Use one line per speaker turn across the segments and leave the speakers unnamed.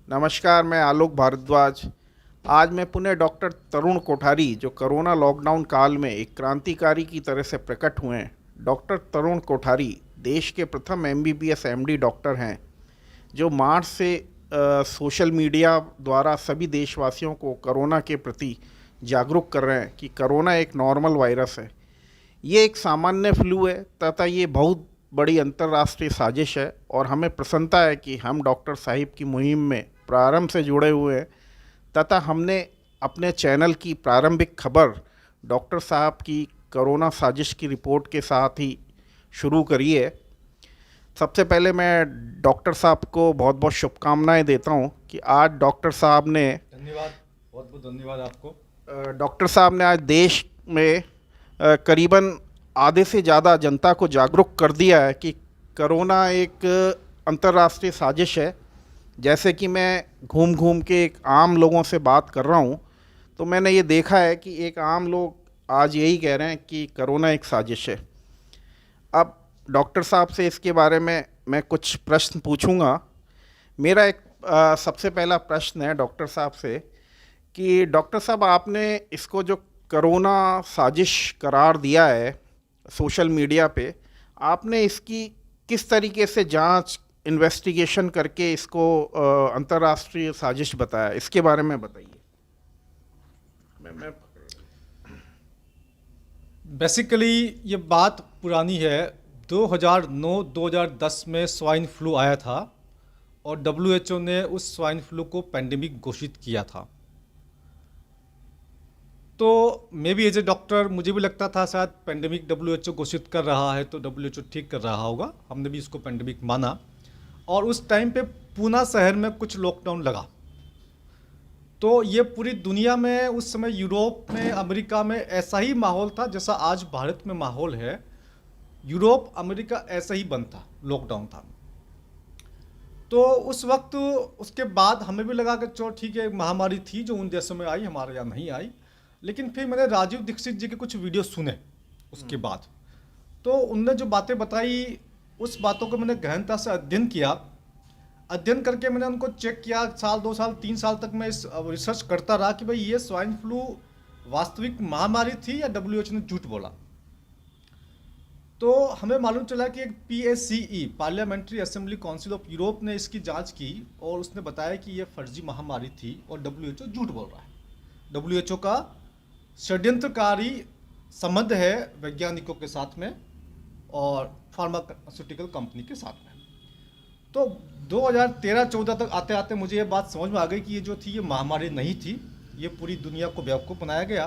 नमस्कार, मैं आलोक भारद्वाज। आज मैं पुनः डॉक्टर तरुण कोठारी, जो कोरोना लॉकडाउन काल में एक क्रांतिकारी की तरह से प्रकट हुए हैं। डॉक्टर तरुण कोठारी देश के प्रथम एमबीबीएस एमडी डॉक्टर हैं, जो मार्च से सोशल मीडिया द्वारा सभी देशवासियों को कोरोना के प्रति जागरूक कर रहे हैं कि कोरोना एक नॉर्मल वायरस है। ये एक सामान्य फ्लू है तथा ये बहुत बड़ी अंतर्राष्ट्रीय साजिश है, और हमें प्रसन्नता है कि हम डॉक्टर साहिब की मुहिम में प्रारंभ से जुड़े हुए हैं तथा हमने अपने चैनल की प्रारंभिक खबर डॉक्टर साहब की कोरोना साजिश की रिपोर्ट के साथ ही शुरू करी है। सबसे पहले मैं डॉक्टर साहब को बहुत बहुत शुभकामनाएं देता हूं कि आज डॉक्टर साहब ने
धन्यवाद, बहुत बहुत धन्यवाद आपको।
डॉक्टर साहब ने आज देश में करीबन आधे से ज़्यादा जनता को जागरूक कर दिया है कि कोरोना एक अंतर्राष्ट्रीय साजिश है। जैसे कि मैं घूम घूम के एक आम लोगों से बात कर रहा हूँ, तो मैंने ये देखा है कि एक आम लोग आज यही कह रहे हैं कि कोरोना एक साजिश है। अब डॉक्टर साहब से इसके बारे में मैं कुछ प्रश्न पूछूंगा। मेरा एक सबसे पहला प्रश्न है डॉक्टर साहब से कि डॉक्टर साहब, आपने इसको जो कोरोना साजिश करार दिया है सोशल मीडिया पे, आपने इसकी किस तरीके से जांच इन्वेस्टिगेशन करके इसको अंतर्राष्ट्रीय साजिश बताया, इसके बारे में बताइए। मैं
बेसिकली ये बात पुरानी है। 2009-2010 में स्वाइन फ्लू आया था और डब्ल्यूएचओ ने उस स्वाइन फ्लू को पैंडेमिक घोषित किया था। तो maybe as a doctor मुझे भी लगता था शायद पैंडेमिक डब्ल्यूएचओ घोषित कर रहा है तो डब्ल्यूएचओ ठीक कर रहा होगा। हमने भी इसको पैंडेमिक माना और उस टाइम पे पूना शहर में कुछ लॉकडाउन लगा। तो ये पूरी दुनिया में उस समय यूरोप में, अमेरिका में ऐसा ही माहौल था जैसा आज भारत में माहौल है। यूरोप, अमेरिका ऐसा ही बंद था, लॉकडाउन था। तो उस वक्त उसके बाद हमें भी लगा कि चलो ठीक है, महामारी थी जो उन देशों में आई, हमारे यहाँ नहीं आई। लेकिन फिर मैंने राजीव दीक्षित जी के कुछ वीडियो सुने उसके बाद। तो उनने जो बातें बताई, उस बातों को मैंने गहनता से अध्ययन किया। अध्ययन करके मैंने उनको चेक किया। साल, 2 साल, 3 साल तक मैं इस रिसर्च करता रहा कि भाई ये स्वाइन फ्लू वास्तविक महामारी थी या डब्ल्यूएचओ ने झूठ बोला। तो हमें मालूम चला कि एक PACE, parliamentary assembly council of Europe ने इसकी जांच की और उसने बताया कि ये फर्जी महामारी थी और डब्ल्यूएचओ झूठ बोल रहा है। डब्ल्यूएचओ का षड्यंत्रकारी संबंध है वैज्ञानिकों के साथ में और फार्मास्यूटिकल कंपनी के साथ में। तो 2013-14 तक आते आते मुझे ये बात समझ में आ गई कि ये जो थी ये महामारी नहीं थी, ये पूरी दुनिया को बेवकूफ़ बनाया गया।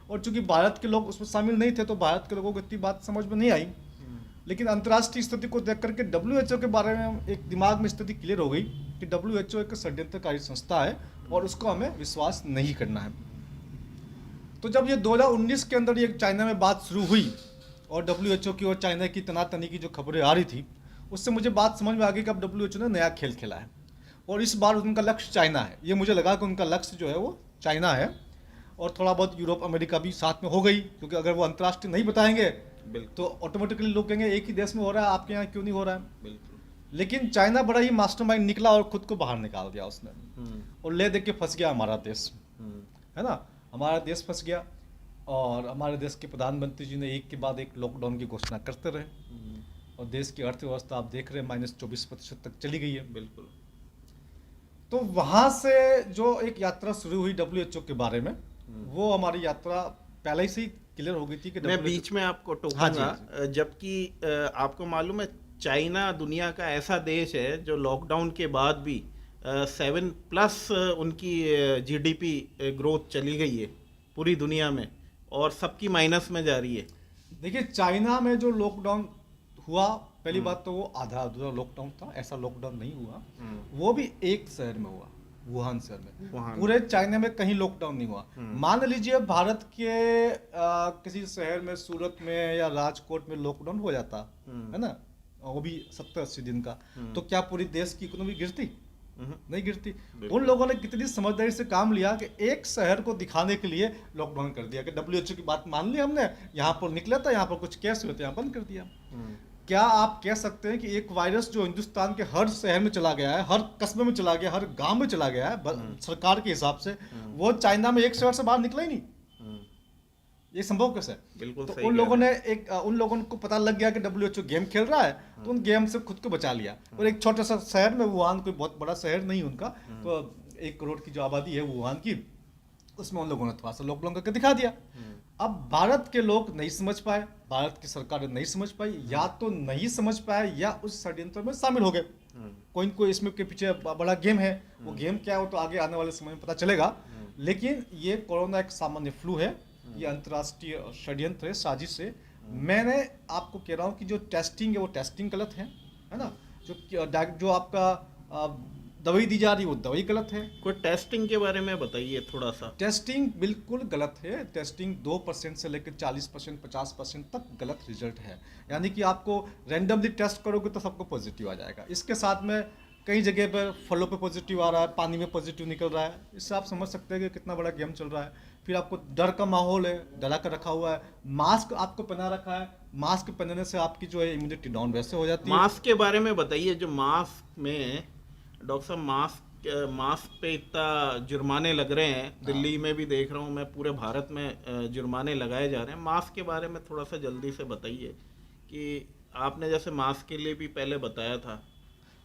और चूंकि भारत के लोग उसमें शामिल नहीं थे तो भारत के लोगों को इतनी बात समझ में नहीं आई। लेकिन अंतर्राष्ट्रीय स्थिति को देख करके डब्ल्यूएचओ के बारे में एक दिमाग में स्थिति क्लियर हो गई कि डब्ल्यूएचओ एक षड्यंत्रकारी संस्था है और उसको हमें विश्वास नहीं करना है। तो जब ये 2019 के अंदर ये चाइना में बात शुरू हुई और डब्ल्यूएचओ की और चाइना की तनातनी की जो खबरें आ रही थी, उससे मुझे बात समझ में आ गई कि अब डब्ल्यूएचओ ने नया खेल खेला है और इस बार उनका लक्ष्य चाइना है। ये मुझे लगा कि उनका लक्ष्य जो है वो चाइना है और थोड़ा बहुत यूरोप, अमेरिका भी साथ में हो गई, क्योंकि अगर वो अंतर्राष्ट्रीय नहीं बताएंगे तो ऑटोमेटिकली लोग कहेंगे एक ही देश में हो रहा है, आपके यहाँ क्यों नहीं हो रहा है।
बिल्कुल।
लेकिन चाइना बड़ा ही मास्टरमाइंड निकला और खुद को बाहर निकाल दिया उसने और ले दे के फंस गया हमारा देश, है ना। हमारा देश फंस गया और हमारे देश के प्रधानमंत्री जी ने एक के बाद एक लॉकडाउन की घोषणा करते रहे और देश की अर्थव्यवस्था आप देख रहे हैं -24% तक चली गई है।
बिल्कुल।
तो वहाँ से जो एक यात्रा शुरू हुई डब्ल्यूएचओ के बारे में, वो हमारी यात्रा पहले ही से ही क्लियर हो गई थी कि
मैं बीच में आपको टोकूंगा।
हाँ
जबकि आपको मालूम है चाइना दुनिया का ऐसा देश है जो लॉकडाउन के बाद भी 7+ उनकी GDP ग्रोथ चली गई है पूरी दुनिया में, और सबकी माइनस में जा रही है।
देखिए, चाइना में जो लॉकडाउन हुआ, पहली बात तो वो आधा अधूरा लॉकडाउन था, ऐसा लॉकडाउन नहीं हुआ। वो भी एक शहर में हुआ, वुहान शहर में। पूरे चाइना में कहीं लॉकडाउन नहीं हुआ। मान लीजिए भारत के किसी शहर में, सूरत में या राजकोट में लॉकडाउन हो जाता, है ना, वो भी 70-80 दिन का, तो क्या पूरी देश की इकोनॉमी गिरती? नहीं गिरती। उन लोगों ने कितनी समझदारी से काम लिया कि एक शहर को दिखाने के लिए लॉकडाउन कर दिया कि डब्ल्यूएचओ की बात मान ली हमने, यहाँ पर निकला था, यहाँ पर कुछ केस हुए थे, यहाँ बंद कर दिया। क्या आप कह सकते हैं कि एक वायरस जो हिंदुस्तान के हर शहर में चला गया है, हर कस्बे में चला गया, हर गांव में चला गया है, सरकार के हिसाब से, वो चाइना में एक शहर से बाहर निकला ही नहीं? ये संभव कैसे है?
बिल्कुल
तो
सही
उन
कह
लोगों
रहे
ने उन लोगों को पता लग गया कि डब्ल्यूएचओ गेम खेल रहा है, तो उन गेम से खुद को बचा लिया। और एक छोटा सा शहर में, वुहान कोई बहुत बड़ा शहर नहीं उनका, तो 1 करोड़ की जो आबादी है वुहान की, उसमें उन लोगों ने थोड़ा सा लॉकडाउन करके दिखा दिया। अब भारत के लोग नहीं समझ पाए, भारत की सरकार नहीं समझ पाई, या तो नहीं समझ पाए या उस षड्यंत्र में शामिल हो गए। कोई न कोई इसमें के पीछे बड़ा गेम है, वो गेम क्या है वो तो आगे आने वाले समय में पता चलेगा। लेकिन ये कोरोना एक सामान्य फ्लू है, ये अंतर्राष्ट्रीय षड्यंत्र है, साजिश है। मैंने आपको कह रहा हूँ कि जो टेस्टिंग है वो टेस्टिंग गलत है ना? जो आपका दवाई दी जा रही है वो दवाई गलत है।
कोई टेस्टिंग के बारे में बताइए थोड़ा सा।
टेस्टिंग बिल्कुल गलत है। टेस्टिंग 2% से लेकर 40%, 50% तक गलत रिजल्ट है। यानी कि आपको रैंडमली टेस्ट करोगे तो सबको पॉजिटिव आ जाएगा। इसके साथ में कई जगह पर फलों पे पॉजिटिव आ रहा है, पानी में पॉजिटिव निकल रहा है। इससे आप समझ सकते हैं कि कितना बड़ा गेम चल रहा है। फिर आपको डर का माहौल है, डरा कर रखा हुआ है। मास्क आपको पहना रखा है, मास्क पहनने से आपकी जो है इम्यूनिटी डाउन वैसे हो जाती है।
मास्क के बारे में बताइए। जो मास्क में डॉक्टर साहब, मास्क पे इतना जुर्माने लग रहे हैं, दिल्ली में भी देख रहा हूँ मैं, पूरे भारत में जुर्माने लगाए जा रहे हैं। मास्क के बारे में थोड़ा सा जल्दी से बताइए कि आपने जैसे मास्क के लिए भी पहले बताया था।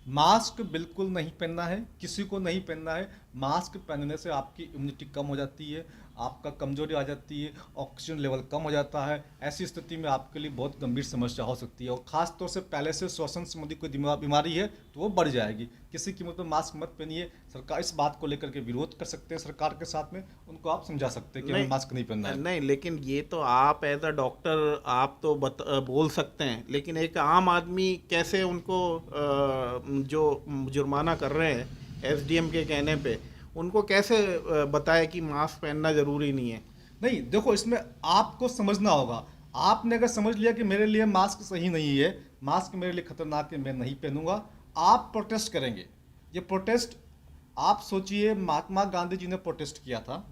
मास्क बिल्कुल नहीं पहनना है, किसी को नहीं पहनना है। मास्क पहनने से आपकी इम्यूनिटी कम हो जाती है, आपका कमजोरी आ जाती है, ऑक्सीजन लेवल कम हो जाता है। ऐसी स्थिति में आपके लिए बहुत गंभीर समस्या हो सकती है। और खास तौर से पहले से श्वसन संबंधी कोई बीमारी है तो वो बढ़ जाएगी। किसी कीमत पर मास्क मत पहनिए। सरकार इस बात को लेकर के विरोध कर सकते हैं सरकार के साथ में, उनको आप समझा सकते हैं कि हमें मास्क नहीं पहनना है।
नहीं, लेकिन ये तो आप एज अ डॉक्टर आप तो बोल सकते हैं, लेकिन एक आम आदमी कैसे उनको जो जुर्माना कर रहे हैं एसडीएम के कहने पे, उनको कैसे बताए कि मास्क पहनना ज़रूरी नहीं है?
नहीं, देखो, इसमें आपको समझना होगा। आपने अगर समझ लिया कि मेरे लिए मास्क सही नहीं है, मास्क मेरे लिए खतरनाक है, मैं नहीं पहनूंगा, आप प्रोटेस्ट करेंगे। ये प्रोटेस्ट आप सोचिए, महात्मा गांधी जी ने प्रोटेस्ट किया था।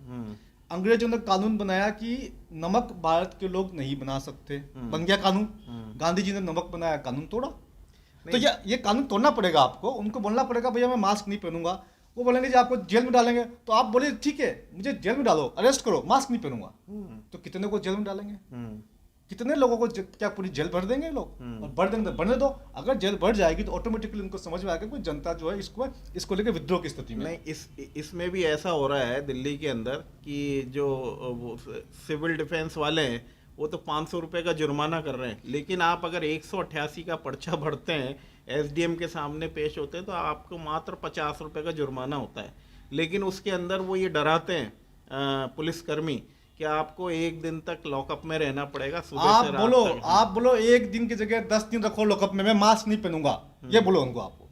अंग्रेजों ने कानून बनाया कि नमक भारत के लोग नहीं बना सकते, बन गया कानून। गांधी जी ने नमक बनाया, कानून तोड़ा। तो ये कानून तोड़ना पड़ेगा आपको। उनको बोलना पड़ेगा भैया मैं मास्क नहीं पहनूंगा। वो बोलेंगे जी आपको जेल में डालेंगे, तो आप बोले ठीक है मुझे जेल में डालो, अरेस्ट करो, मास्क नहीं पहनूंगा। तो कितने को जेल में डालेंगे? कितने लोगों को क्या पूरी जेल भर देंगे लोग? और भर देंगे तो भरने दो। अगर जेल भर जाएगी तो ऑटोमेटिकली उनको समझ में आएगा कोई जनता जो है इसको लेकर विद्रोह की स्थिति में।
नहीं, इसमें भी ऐसा हो रहा है दिल्ली के अंदर कि जो सिविल डिफेंस वाले हैं वो तो 500 रुपये का जुर्माना कर रहे हैं, लेकिन आप अगर 188 का पर्चा भरते हैं, एसडीएम के सामने पेश होते हैं, तो आपको मात्र 50 रुपये का जुर्माना होता है। लेकिन उसके अंदर वो ये डराते हैं पुलिसकर्मी कि आपको 1 दिन तक लॉकअप में रहना पड़ेगा, सुबह से रात तक।
आप बोलो 1 दिन की जगह 10 दिन रखो लॉकअप में, मैं मास्क नहीं पहनूंगा। ये बोलो उनको, आपको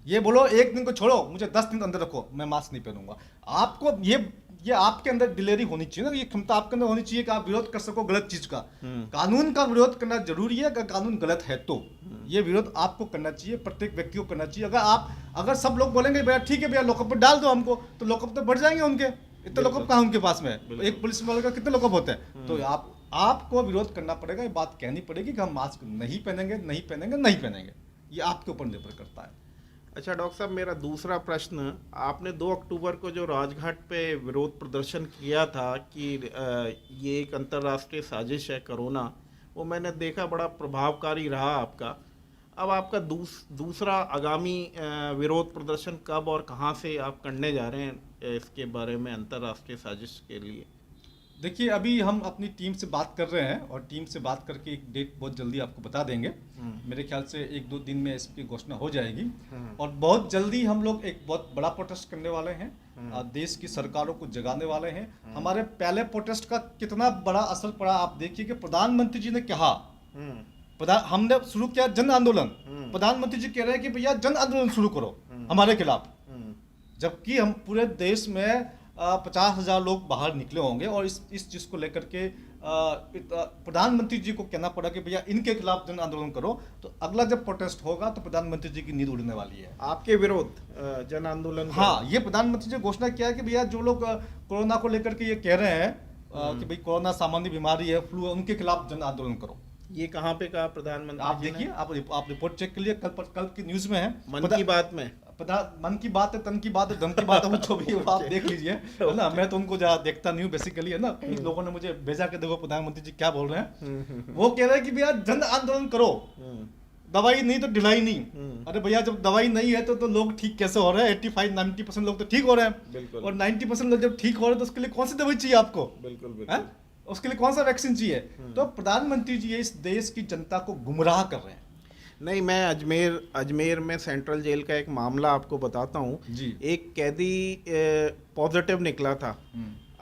ये बोलो 1 दिन को छोड़ो, मुझे 10 दिन अंदर रखो, मैं मास्क नहीं पहनूंगा। आपको ये आपके अंदर दिलेरी होनी चाहिए ना, ये क्षमता आपके अंदर होनी चाहिए कि आप विरोध कर सको गलत चीज का। कानून का विरोध करना जरूरी है। अगर कानून गलत है तो ये विरोध आपको करना चाहिए, प्रत्येक व्यक्ति को करना चाहिए। अगर सब लोग बोलेंगे भैया ठीक है भैया लॉकअप पर डाल दो हमको, तो लॉकअप तो बढ़ जाएंगे उनके। इतने लॉकअप कहाँ उनके पास में है? एक पुलिस वाले का कितने लॉकअप होते हैं? तो आपको विरोध करना पड़ेगा, ये बात कहनी पड़ेगी कि हम मास्क नहीं पहनेंगे, नहीं पहनेंगे, नहीं पहनेंगे। ये आपके ऊपर निर्भर करता है।
अच्छा डॉक्टर साहब, मेरा दूसरा प्रश्न, आपने 2 अक्टूबर को जो राजघाट पे विरोध प्रदर्शन किया था कि ये एक अंतर्राष्ट्रीय साजिश है कोरोना, वो मैंने देखा बड़ा प्रभावकारी रहा आपका। अब आपका दूसरा आगामी विरोध प्रदर्शन कब और कहाँ से आप करने जा रहे हैं इसके बारे में, अंतर्राष्ट्रीय साजिश के लिए?
देखिए, अभी हम अपनी टीम से बात कर रहे हैं और टीम से बात करके एक डेट बहुत जल्दी आपको बता देंगे। मेरे ख्याल से 1-2 दिन में इसकी घोषणा हो जाएगी। और बहुत जल्दी हम लोग एक बहुत बड़ा प्रोटेस्ट करने वाले हैं, देश की सरकारों को जगाने वाले हैं। हमारे पहले प्रोटेस्ट का कितना बड़ा असर पड़ा आप देखिए कि प्रधानमंत्री जी ने कहा, हमने शुरू किया जन आंदोलन, प्रधानमंत्री जी कह रहे हैं कि भैया जन आंदोलन शुरू करो हमारे खिलाफ, जबकि हम पूरे देश में 50,000 लोग बाहर निकले होंगे। और इस चीज को लेकर के प्रधानमंत्री जी को कहना पड़ा कि भैया इनके खिलाफ जन आंदोलन करो। तो अगला जब प्रोटेस्ट होगा तो प्रधानमंत्री जी की नींद उड़ने वाली है।
आपके विरोध जन आंदोलन?
हाँ, ये प्रधानमंत्री जी घोषणा किया है कि भैया जो लोग कोरोना को लेकर के ये कह रहे हैं कि भाई कोरोना सामान्य बीमारी है, फ्लू है, उनके खिलाफ जन आंदोलन करो।
ये कहाँ पे कहा प्रधानमंत्री
आप
जी ने?
देखिए, आप रिपोर्ट चेक कर लिए, कल की न्यूज में है।
मन की बात में।
मन की बात है, तन की बात है, धन की बात है, वो जो भी है वो आप देख लीजिए, है ना। मैं तो उनको ज्यादा देखता नहीं हूँ बेसिकली, है ना। कई लोगों ने मुझे भेजा के देखो प्रधानमंत्री जी क्या बोल रहे हैं। वो कह रहे हैं कि भैया जन आंदोलन करो, दवाई नहीं तो ढिलाई नहीं। अरे भैया जब दवाई नहीं है तो लोग ठीक कैसे हो रहे हैं? 85-90% लोग तो ठीक हो रहे हैं,
बिल्कुल।
और 90% लोग जब ठीक हो रहे हैं तो उसके लिए कौन सी दवाई चाहिए आपको?
बिल्कुल
हैं?
बिल्कुल।
उसके लिए कौन सा वैक्सीन चाहिए? तो प्रधानमंत्री जी इस देश की जनता को गुमराह कर रहे हैं।
नहीं, मैं अजमेर में सेंट्रल जेल का एक मामला आपको बताता हूँ
जी।
एक कैदी पॉजिटिव निकला था।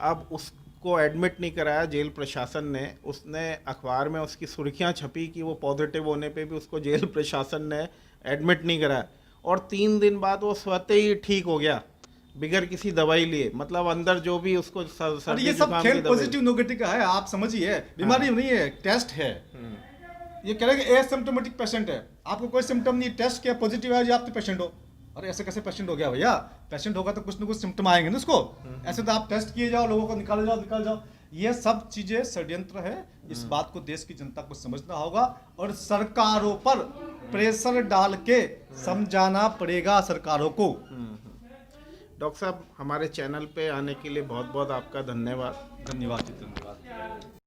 अब उसको एडमिट नहीं कराया जेल प्रशासन ने, उसने अखबार में उसकी सुर्खियां छपी कि वो पॉजिटिव होने पे भी उसको जेल प्रशासन ने एडमिट नहीं कराया, और 3 दिन बाद वो स्वतः ही ठीक हो गया बिगर किसी दवाई लिए। मतलब अंदर जो भी उसको
और
सर्दी
ये सब
जुकाम
खेल
की दवाई।
पॉजिटिव नेगेटिव का है, आप समझिए, बीमारी नहीं है, टेस्ट है। ये कह रहे हैं कि एसिम्प्टोमेटिक पेशेंट है, आपको कोई सिम्टम नहीं, टेस्ट किया पॉजिटिव है जी, आप तो पेशेंट हो। अरे ऐसे कैसे पेशेंट हो गया भैया? पेशेंट होगा तो कुछ ना कुछ सिम्टम आएंगे ना उसको। ऐसे तो आप टेस्ट किए जाओ, लोगों को निकाल जाओ। ये सब चीजें षड्यंत्र है। इस बात को देश की जनता को समझना होगा, और सरकारों पर प्रेशर डाल के समझाना पड़ेगा सरकारों को।
डॉक्टर साहब, हमारे चैनल पे आने के लिए बहुत बहुत आपका धन्यवाद।
धन्यवाद जी, धन्यवाद।